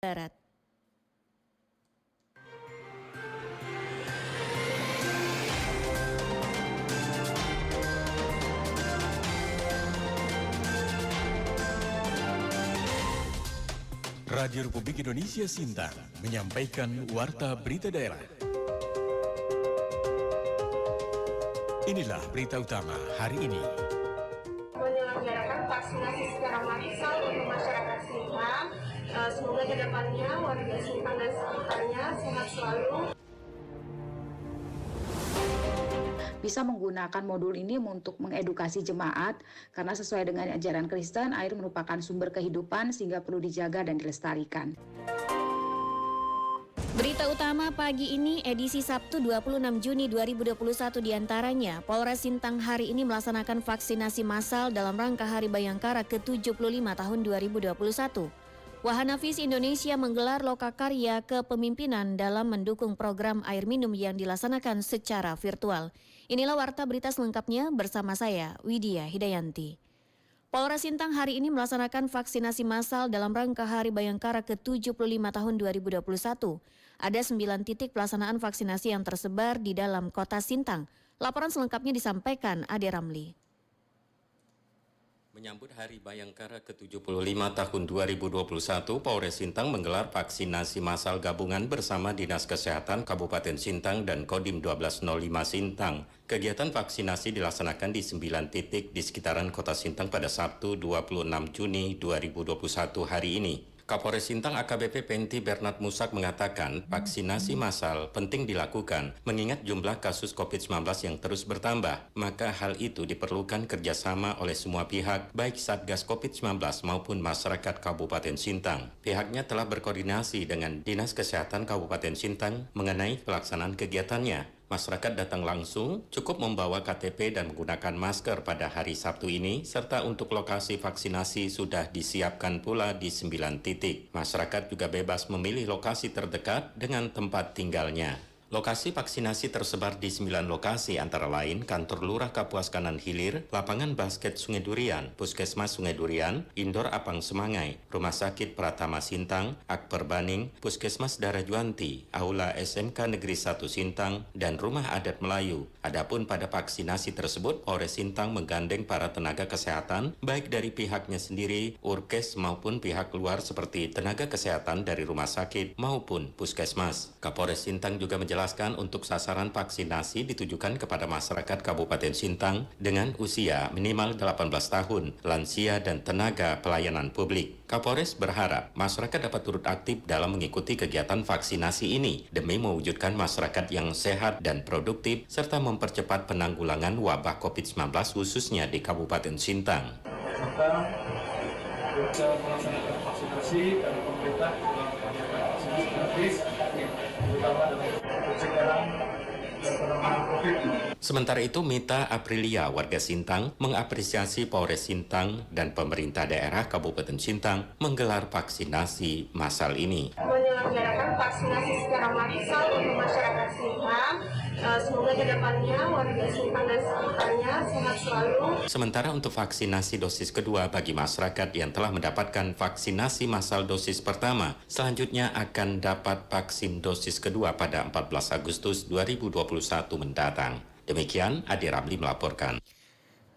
Barat. Radio Republik Indonesia Sintang menyampaikan Warta Berita Daerah. Inilah berita utama hari ini. Menyelenggarakan vaksinasi secara massal untuk masyarakat Sintang. Semoga ke depannya warga Sintang dan sekitarnya sehat selalu. Bisa menggunakan modul ini untuk mengedukasi jemaat karena sesuai dengan ajaran Kristen, air merupakan sumber kehidupan sehingga perlu dijaga dan dilestarikan. Berita utama pagi ini edisi Sabtu 26 Juni 2021 diantaranya Polres Sintang hari ini melaksanakan vaksinasi massal dalam rangka Hari Bayangkara ke-75 tahun 2021. Wahana Vis Indonesia menggelar lokakarya kepemimpinan dalam mendukung program air minum yang dilaksanakan secara virtual. Inilah warta berita selengkapnya bersama saya, Widya Hidayanti. Polres Sintang hari ini melaksanakan vaksinasi massal dalam rangka Hari Bayangkara ke-75 tahun 2021. Ada 9 titik pelaksanaan vaksinasi yang tersebar di dalam kota Sintang. Laporan selengkapnya disampaikan Ade Ramli. Menyambut Hari Bayangkara ke-75 tahun 2021, Polres Sintang menggelar vaksinasi massal gabungan bersama Dinas Kesehatan Kabupaten Sintang dan Kodim 1205 Sintang. Kegiatan vaksinasi dilaksanakan di 9 titik di sekitaran kota Sintang pada Sabtu 26 Juni 2021 hari ini. Kapolres Sintang AKBP Penti Bernard Musak mengatakan vaksinasi massal penting dilakukan mengingat jumlah kasus COVID-19 yang terus bertambah. Maka hal itu diperlukan kerjasama oleh semua pihak, baik Satgas COVID-19 maupun masyarakat Kabupaten Sintang. Pihaknya telah berkoordinasi dengan Dinas Kesehatan Kabupaten Sintang mengenai pelaksanaan kegiatannya. Masyarakat datang langsung, cukup membawa KTP dan menggunakan masker pada hari Sabtu ini, serta untuk lokasi vaksinasi sudah disiapkan pula di 9 titik. Masyarakat juga bebas memilih lokasi terdekat dengan tempat tinggalnya. Lokasi vaksinasi tersebar di 9 lokasi antara lain Kantor Lurah Kapuas Kanan Hilir, Lapangan Basket Sungai Durian, Puskesmas Sungai Durian, Indoor Apang Semangai, Rumah Sakit Pratama Sintang, Akper Baning, Puskesmas Darah Juanti, Aula SMK Negeri 1 Sintang, dan Rumah Adat Melayu. Adapun pada vaksinasi tersebut, Polres Sintang menggandeng para tenaga kesehatan, baik dari pihaknya sendiri, Urkes maupun pihak luar seperti tenaga kesehatan dari rumah sakit maupun puskesmas. Kapolres Sintang juga menjelaskan untuk sasaran vaksinasi ditujukan kepada masyarakat Kabupaten Sintang dengan usia minimal 18 tahun, lansia dan tenaga pelayanan publik. Kapolres berharap masyarakat dapat turut aktif dalam mengikuti kegiatan vaksinasi ini demi mewujudkan masyarakat yang sehat dan produktif serta mempercepat penanggulangan wabah COVID-19 khususnya di Kabupaten Sintang. Kita bisa melaksanakan vaksinasi dan pemerintah telah melaksanakan vaksinasi gratis, terutama dalam pencegahan dan penanganan COVID. Sementara itu, Mita Aprilia, warga Sintang, mengapresiasi Polres Sintang dan pemerintah daerah Kabupaten Sintang menggelar vaksinasi massal ini. Menyelenggarakan vaksinasi secara massal untuk masyarakat Sintang. Semoga ke depannya warga Sintang dan sekitarnya sehat selalu. Sementara untuk vaksinasi dosis kedua bagi masyarakat yang telah mendapatkan vaksinasi massal dosis pertama, selanjutnya akan dapat vaksin dosis kedua pada 14 Agustus 2021 mendatang. Demikian, Ade Ramli melaporkan.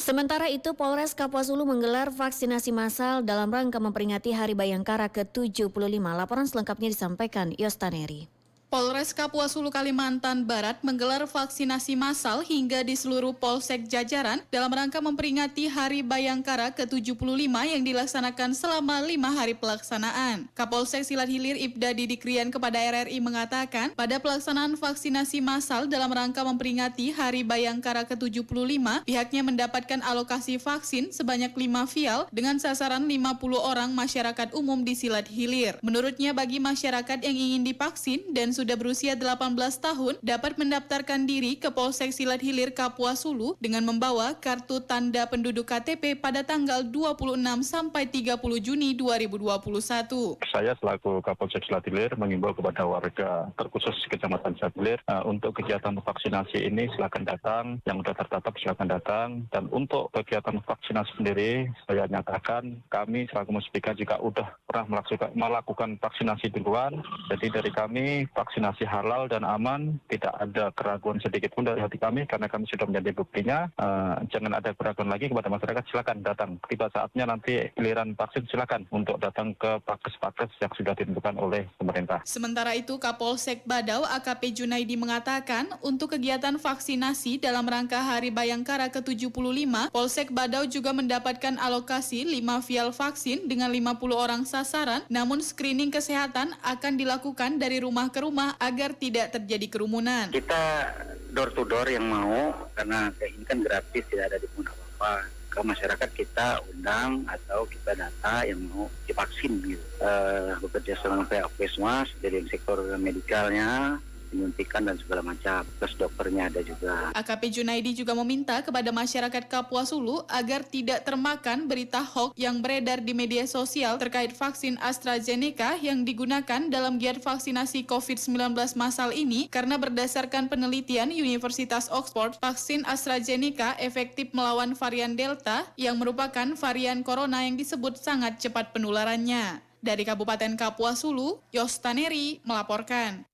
Sementara itu, Polres Kapuas Hulu menggelar vaksinasi massal dalam rangka memperingati Hari Bayangkara ke-75. Laporan selengkapnya disampaikan Yostaneri. Polres Kapuas Hulu Kalimantan Barat menggelar vaksinasi massal hingga di seluruh polsek jajaran dalam rangka memperingati Hari Bayangkara ke-75 yang dilaksanakan selama 5 hari pelaksanaan. Kapolsek Silat Hilir Ibda Didik Rian kepada RRI mengatakan, pada pelaksanaan vaksinasi massal dalam rangka memperingati Hari Bayangkara ke-75, pihaknya mendapatkan alokasi vaksin sebanyak 5 vial dengan sasaran 50 orang masyarakat umum di Silat Hilir. Menurutnya, bagi masyarakat yang ingin divaksin dan sudah berusia 18 tahun dapat mendaftarkan diri ke Polsek Silat Hilir Kapuas Hulu dengan membawa kartu tanda penduduk KTP pada tanggal 26 sampai 30 Juni 2021. Saya selaku Kapolsek Silat Hilir mengimbau kepada warga terkhusus Kecamatan Silat Hilir untuk kegiatan vaksinasi ini silakan datang, yang sudah terdaftar silakan datang, dan untuk kegiatan vaksinasi sendiri saya nyatakan kami selaku Muspika juga sudah pernah melakukan vaksinasi duluan. Jadi dari kami vaksinasi halal dan aman, tidak ada keraguan sedikit pun dari hati kami karena kami sudah menjadi buktinya. Jangan ada keraguan lagi kepada masyarakat, silakan datang. Tiba saatnya nanti giliran vaksin silakan untuk datang ke pakkes-pakkes yang sudah ditentukan oleh pemerintah. Sementara itu Kapolsek Badau AKP Junaidi mengatakan untuk kegiatan vaksinasi dalam rangka Hari Bayangkara ke-75, Polsek Badau juga mendapatkan alokasi 5 vial vaksin dengan 50 orang sasaran, namun screening kesehatan akan dilakukan dari rumah ke rumah agar tidak terjadi kerumunan. Kita door to door yang mau, karena ini kan gratis, tidak ada dipungut apa-apa. Ke masyarakat kita undang atau kita data yang mau divaksin gitu. Bekerja sama pihak Puskesmas dari sektor medikalnya, menyuntikan dan segala macam, plus dokternya ada juga. AKP Junaidi juga meminta kepada masyarakat Kapuas Hulu agar tidak termakan berita hoax yang beredar di media sosial terkait vaksin AstraZeneca yang digunakan dalam giat vaksinasi COVID-19 massal ini, karena berdasarkan penelitian Universitas Oxford, vaksin AstraZeneca efektif melawan varian Delta yang merupakan varian corona yang disebut sangat cepat penularannya. Dari Kabupaten Kapuas Hulu, Yostaneri melaporkan.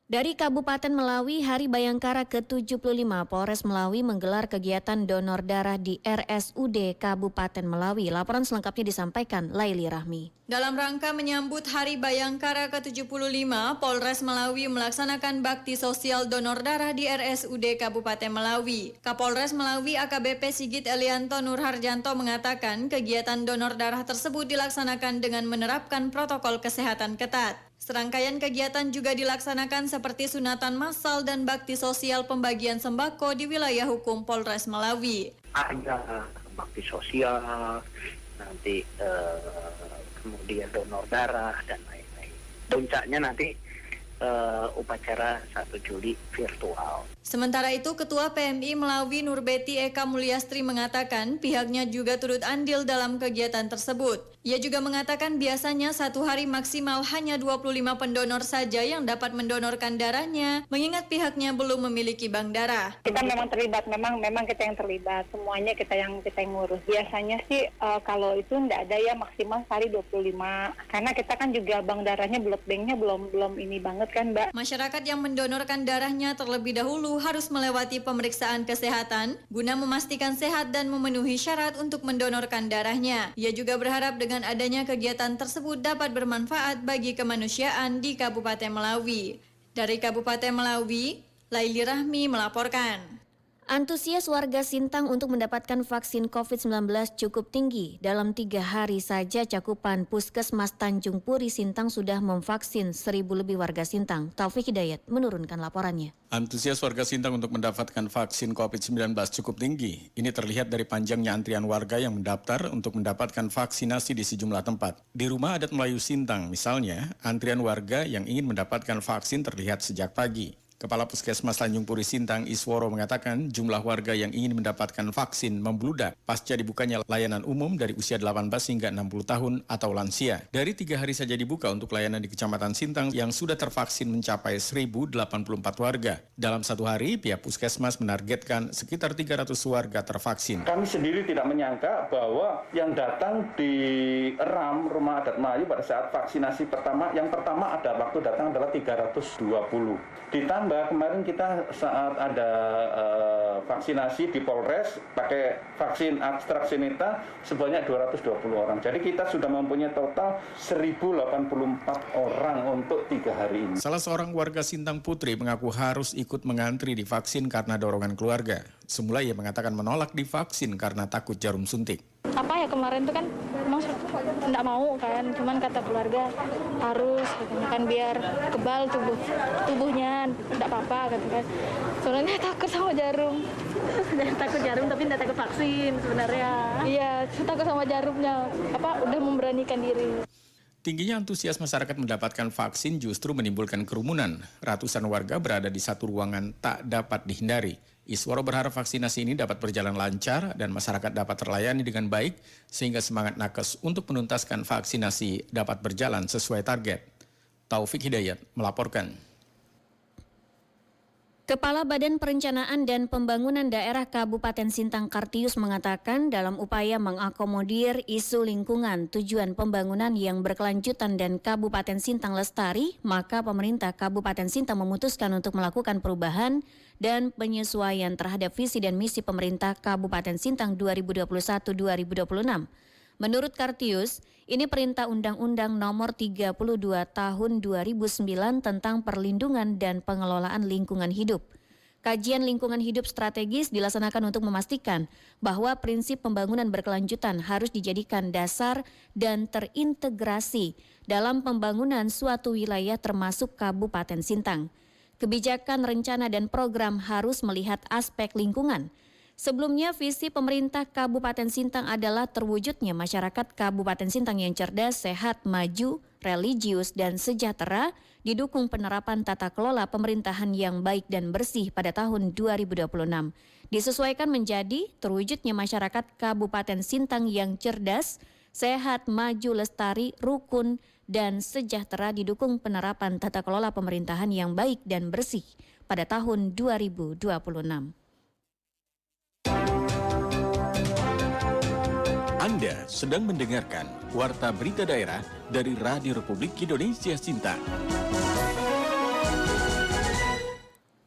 Dari Kabupaten Melawi, Hari Bayangkara ke-75, Polres Melawi menggelar kegiatan donor darah di RSUD Kabupaten Melawi. Laporan selengkapnya disampaikan Laili Rahmi. Dalam rangka menyambut Hari Bayangkara ke-75, Polres Melawi melaksanakan bakti sosial donor darah di RSUD Kabupaten Melawi. Kapolres Melawi AKBP Sigit Elianto Nurharjanto mengatakan kegiatan donor darah tersebut dilaksanakan dengan menerapkan protokol kesehatan ketat. Serangkaian kegiatan juga dilaksanakan seperti sunatan massal dan bakti sosial pembagian sembako di wilayah hukum Polres Melawi. Ada bakti sosial, nanti kemudian donor darah dan lain-lain. Puncaknya nanti upacara 1 Juli virtual. Sementara itu, Ketua PMI Melawi Nurbeti Eka Mulyastri mengatakan pihaknya juga turut andil dalam kegiatan tersebut. Ia juga mengatakan biasanya satu hari maksimal hanya 25 pendonor saja yang dapat mendonorkan darahnya, mengingat pihaknya belum memiliki bank darah. Kita memang terlibat, memang kita yang terlibat, semuanya kita yang ngurus. Biasanya sih kalau itu enggak ada ya maksimal sehari 25, karena kita kan juga bank darahnya blood banknya belum ini banget kan, Mbak. Masyarakat yang mendonorkan darahnya terlebih dahulu harus melewati pemeriksaan kesehatan guna memastikan sehat dan memenuhi syarat untuk mendonorkan darahnya. Ia juga berharap dengan adanya kegiatan tersebut dapat bermanfaat bagi kemanusiaan di Kabupaten Melawi. Dari Kabupaten Melawi, Laili Rahmi melaporkan. Antusias warga Sintang untuk mendapatkan vaksin COVID-19 cukup tinggi. Dalam 3 hari saja cakupan Puskesmas Tanjung Puri Sintang sudah memvaksin 1.000 lebih warga Sintang. Taufik Hidayat menurunkan laporannya. Antusias warga Sintang untuk mendapatkan vaksin COVID-19 cukup tinggi. Ini terlihat dari panjangnya antrian warga yang mendaftar untuk mendapatkan vaksinasi di sejumlah tempat. Di Rumah Adat Melayu Sintang misalnya, antrian warga yang ingin mendapatkan vaksin terlihat sejak pagi. Kepala Puskesmas Tanjung Puri Sintang Isworo mengatakan jumlah warga yang ingin mendapatkan vaksin membludak pasca dibukanya layanan umum dari usia 18 hingga 60 tahun atau lansia. Dari 3 hari saja dibuka untuk layanan di Kecamatan Sintang yang sudah tervaksin mencapai 1.084 warga. Dalam 1 hari, pihak Puskesmas menargetkan sekitar 300 warga tervaksin. Kami sendiri tidak menyangka bahwa yang datang di RAM Rumah Adat Melayu pada saat vaksinasi pertama, yang pertama ada waktu datang adalah 320. Ditambah kemarin kita saat ada vaksinasi di Polres pakai vaksin AstraZeneca sebanyak 220 orang. Jadi kita sudah mempunyai total 1.084 orang untuk 3 hari ini. Salah seorang warga Sintang Putri mengaku harus ikut mengantri divaksin karena dorongan keluarga. Semula ia mengatakan menolak divaksin karena takut jarum suntik. Kemarin tuh kan memang enggak mau kan, cuman kata keluarga harus katanya kan biar kebal tubuhnya, enggak apa-apa katanya kan. Soalnya takut sama jarum. Takut jarum tapi enggak takut vaksin sebenarnya. Iya, takut sama jarumnya. Udah memberanikan diri. Tingginya antusias masyarakat mendapatkan vaksin justru menimbulkan kerumunan. Ratusan warga berada di satu ruangan tak dapat dihindari. Iswaro berharap vaksinasi ini dapat berjalan lancar dan masyarakat dapat terlayani dengan baik sehingga semangat nakes untuk menuntaskan vaksinasi dapat berjalan sesuai target. Taufik Hidayat melaporkan. Kepala Badan Perencanaan dan Pembangunan Daerah Kabupaten Sintang Kartius mengatakan dalam upaya mengakomodir isu lingkungan, tujuan pembangunan yang berkelanjutan dan Kabupaten Sintang lestari, maka pemerintah Kabupaten Sintang memutuskan untuk melakukan perubahan dan penyesuaian terhadap visi dan misi pemerintah Kabupaten Sintang 2021-2026. Menurut Kartius, ini perintah Undang-Undang Nomor 32 Tahun 2009 tentang perlindungan dan pengelolaan lingkungan hidup. Kajian lingkungan hidup strategis dilaksanakan untuk memastikan bahwa prinsip pembangunan berkelanjutan harus dijadikan dasar dan terintegrasi dalam pembangunan suatu wilayah termasuk Kabupaten Sintang. Kebijakan, rencana, dan program harus melihat aspek lingkungan. Sebelumnya, visi pemerintah Kabupaten Sintang adalah terwujudnya masyarakat Kabupaten Sintang yang cerdas, sehat, maju, religius, dan sejahtera, didukung penerapan tata kelola pemerintahan yang baik dan bersih pada tahun 2026. Disesuaikan menjadi terwujudnya masyarakat Kabupaten Sintang yang cerdas, sehat, maju, lestari, rukun, dan sejahtera didukung penerapan tata kelola pemerintahan yang baik dan bersih pada tahun 2026. Anda sedang mendengarkan Warta Berita Daerah dari Radio Republik Indonesia Sintang.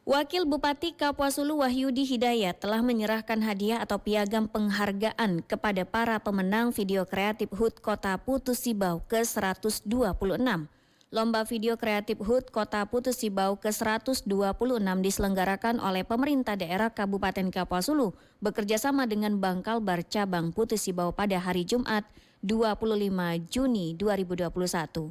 Wakil Bupati Kapuas Hulu Wahyudi Hidayat telah menyerahkan hadiah atau piagam penghargaan kepada para pemenang video kreatif HUT Kota Putu Sibau ke-126. Lomba video kreatif HUT Kota Putu Sibau ke-126 diselenggarakan oleh pemerintah daerah Kabupaten Kapuas Hulu bekerjasama dengan Bangkalbar Cabang Putu Sibau pada hari Jumat 25 Juni 2021.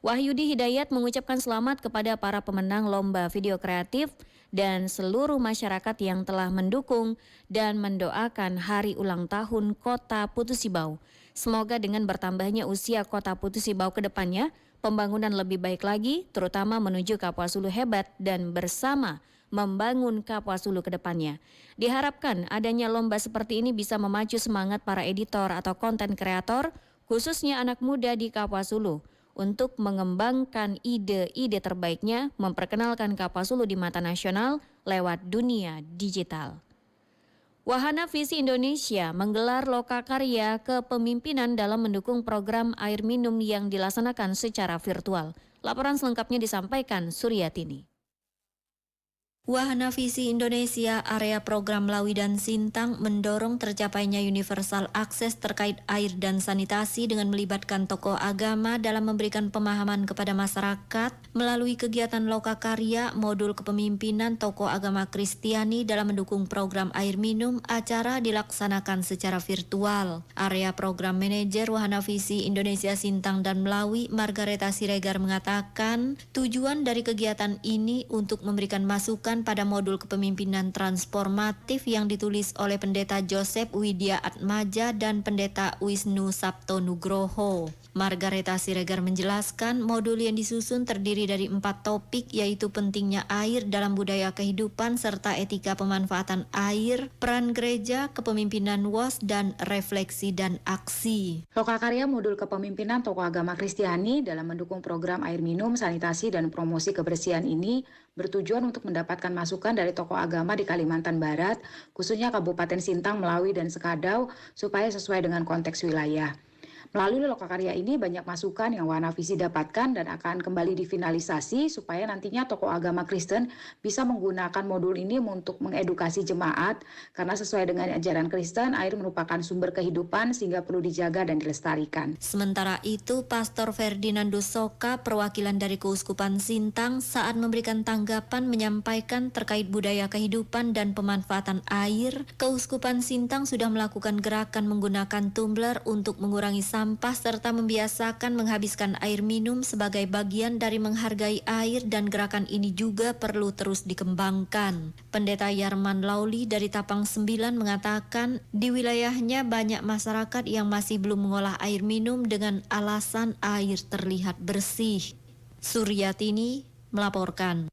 Wahyudi Hidayat mengucapkan selamat kepada para pemenang lomba video kreatif dan seluruh masyarakat yang telah mendukung dan mendoakan hari ulang tahun Kota Putu Sibau. Semoga dengan bertambahnya usia Kota Putu Sibau ke depannya, pembangunan lebih baik lagi, terutama menuju Kapuas Hulu hebat dan bersama membangun Kapuas Hulu ke depannya. Diharapkan adanya lomba seperti ini bisa memacu semangat para editor atau konten kreator, khususnya anak muda di Kapuas Hulu, untuk mengembangkan ide-ide terbaiknya, memperkenalkan Kapuas Hulu di mata nasional lewat dunia digital. Wahana Visi Indonesia menggelar lokakarya kepemimpinan dalam mendukung program air minum yang dilaksanakan secara virtual. Laporan selengkapnya disampaikan Suryatini. Wahana Visi Indonesia area program Melawi dan Sintang mendorong tercapainya universal akses terkait air dan sanitasi dengan melibatkan tokoh agama dalam memberikan pemahaman kepada masyarakat melalui kegiatan lokakarya modul kepemimpinan tokoh agama Kristiani dalam mendukung program air minum. Acara dilaksanakan secara virtual. Area program manajer Wahana Visi Indonesia Sintang dan Melawi, Margareta Siregar, mengatakan tujuan dari kegiatan ini untuk memberikan masukan pada modul kepemimpinan transformatif yang ditulis oleh Pendeta Joseph Widya Atmaja dan Pendeta Wisnu Sabto Nugroho. Margareta Siregar menjelaskan modul yang disusun terdiri dari 4 topik, yaitu pentingnya air dalam budaya kehidupan serta etika pemanfaatan air, peran gereja, kepemimpinan WOS, dan refleksi dan aksi. Lokakarya modul kepemimpinan tokoh agama Kristiani dalam mendukung program air minum, sanitasi, dan promosi kebersihan ini bertujuan untuk mendapatkan masukan dari tokoh agama di Kalimantan Barat, khususnya Kabupaten Sintang, Melawi, dan Sekadau, supaya sesuai dengan konteks wilayah. Melalui lokakarya ini banyak masukan yang Wahana Visi dapatkan dan akan kembali difinalisasi supaya nantinya tokoh agama Kristen bisa menggunakan modul ini untuk mengedukasi jemaat, karena sesuai dengan ajaran Kristen, air merupakan sumber kehidupan sehingga perlu dijaga dan dilestarikan. Sementara itu, Pastor Ferdinandus Soka, perwakilan dari Keuskupan Sintang, saat memberikan tanggapan menyampaikan terkait budaya kehidupan dan pemanfaatan air, Keuskupan Sintang sudah melakukan gerakan menggunakan tumbler untuk mengurangi sampah sampah serta membiasakan menghabiskan air minum sebagai bagian dari menghargai air, dan gerakan ini juga perlu terus dikembangkan. Pendeta Yarman Lauli dari Tapang 9 mengatakan di wilayahnya banyak masyarakat yang masih belum mengolah air minum dengan alasan air terlihat bersih. Suryatini melaporkan.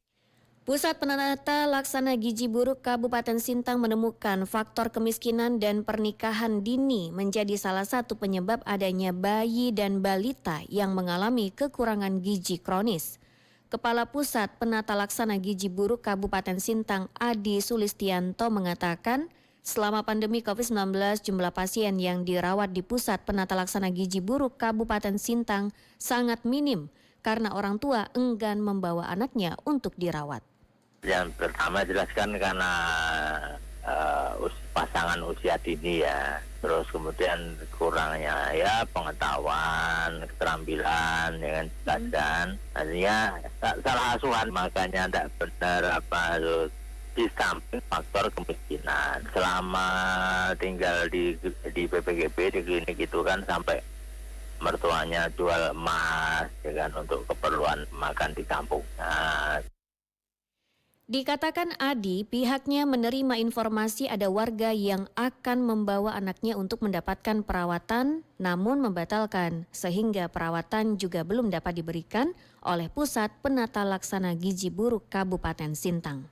Pusat Penata Laksana Gizi Buruk Kabupaten Sintang menemukan faktor kemiskinan dan pernikahan dini menjadi salah satu penyebab adanya bayi dan balita yang mengalami kekurangan gizi kronis. Kepala Pusat Penata Laksana Gizi Buruk Kabupaten Sintang, Adi Sulistianto, mengatakan selama pandemi COVID-19 jumlah pasien yang dirawat di Pusat Penata Laksana Gizi Buruk Kabupaten Sintang sangat minim karena orang tua enggan membawa anaknya untuk dirawat. Yang pertama jelaskan karena pasangan usia dini ya, terus kemudian kurangnya ya pengetahuan, keterampilan, ya kan, artinya salah asuhan, makanya tidak benar terus di samping faktor kemiskinan. Selama tinggal di PPGB di klinik itu kan sampai mertuanya jual emas ya kan untuk keperluan makan di kampungnya. Dikatakan Adi, pihaknya menerima informasi ada warga yang akan membawa anaknya untuk mendapatkan perawatan, namun membatalkan, sehingga perawatan juga belum dapat diberikan oleh Pusat Penata Laksana Gizi Buruk Kabupaten Sintang.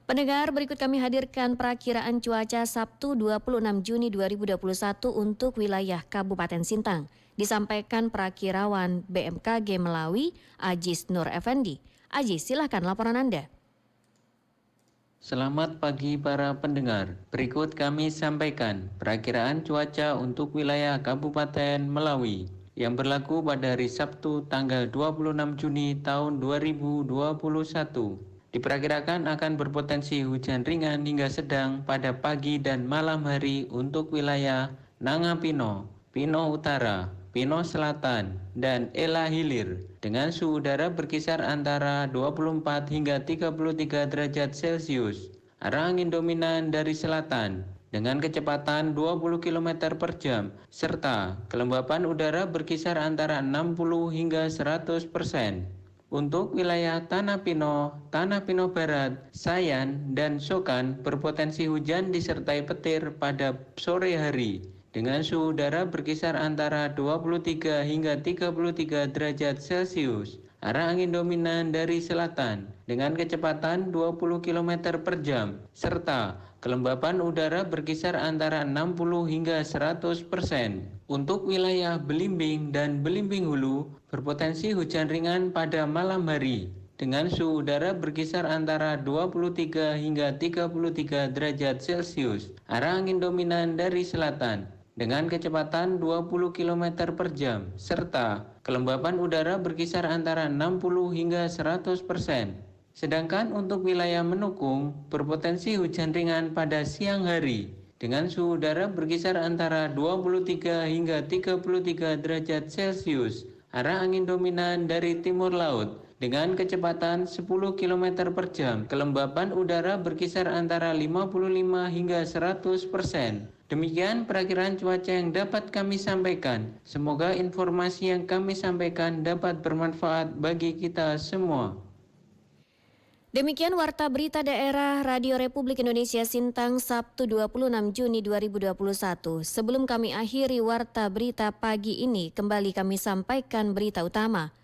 Pendengar, berikut kami hadirkan perakiraan cuaca Sabtu 26 Juni 2021 untuk wilayah Kabupaten Sintang. Disampaikan perakirawan BMKG Melawi, Ajis Nur Effendi. Ajis, silakan laporan Anda. Selamat pagi para pendengar. Berikut kami sampaikan perakiraan cuaca untuk wilayah Kabupaten Melawi yang berlaku pada hari Sabtu tanggal 26 Juni tahun 2021. Diperkirakan akan berpotensi hujan ringan hingga sedang pada pagi dan malam hari untuk wilayah Nangapino, Pino Utara, Pino Selatan, dan Ela Hilir dengan suhu udara berkisar antara 24 hingga 33 derajat Celcius. Arah angin dominan dari selatan dengan kecepatan 20 km per jam serta kelembapan udara berkisar antara 60 hingga 100%. Untuk wilayah Tanah Pino Barat, Sayan, dan Sokan berpotensi hujan disertai petir pada sore hari dengan suhu udara berkisar antara 23 hingga 33 derajat Celcius. Arah angin dominan dari selatan dengan kecepatan 20 km per jam serta kelembapan udara berkisar antara 60 hingga 100%. Untuk wilayah Belimbing dan Belimbing Hulu berpotensi hujan ringan pada malam hari dengan suhu udara berkisar antara 23 hingga 33 derajat Celcius. Arah angin dominan dari selatan dengan kecepatan 20 km per jam serta kelembapan udara berkisar antara 60 hingga 100%. Sedangkan untuk wilayah Menukung berpotensi hujan ringan pada siang hari dengan suhu udara berkisar antara 23 hingga 33 derajat Celcius. Arah angin dominan dari timur laut dengan kecepatan 10 km per jam. Kelembapan udara berkisar antara 55 hingga 100%. Demikian perakiraan cuaca yang dapat kami sampaikan. Semoga informasi yang kami sampaikan dapat bermanfaat bagi kita semua. Demikian Warta Berita Daerah Radio Republik Indonesia Sintang Sabtu 26 Juni 2021. Sebelum kami akhiri Warta Berita pagi ini, kembali kami sampaikan berita utama.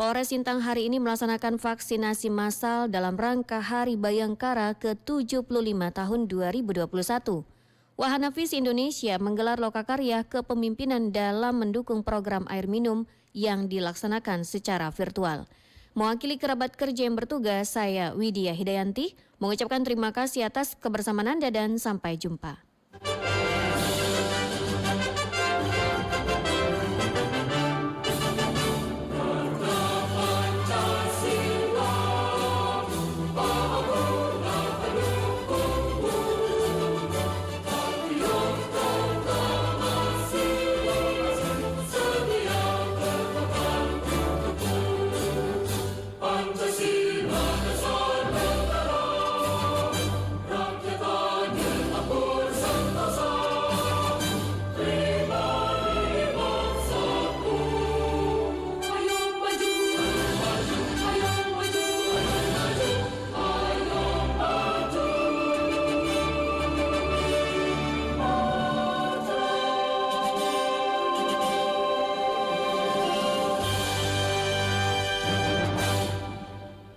Polres Sintang hari ini melaksanakan vaksinasi massal dalam rangka Hari Bayangkara ke-75 tahun 2021. Wahana Visi Indonesia menggelar lokakarya kepemimpinan dalam mendukung program air minum yang dilaksanakan secara virtual. Mewakili kerabat kerja yang bertugas, saya Widya Hidayanti mengucapkan terima kasih atas kebersamaan Anda dan sampai jumpa.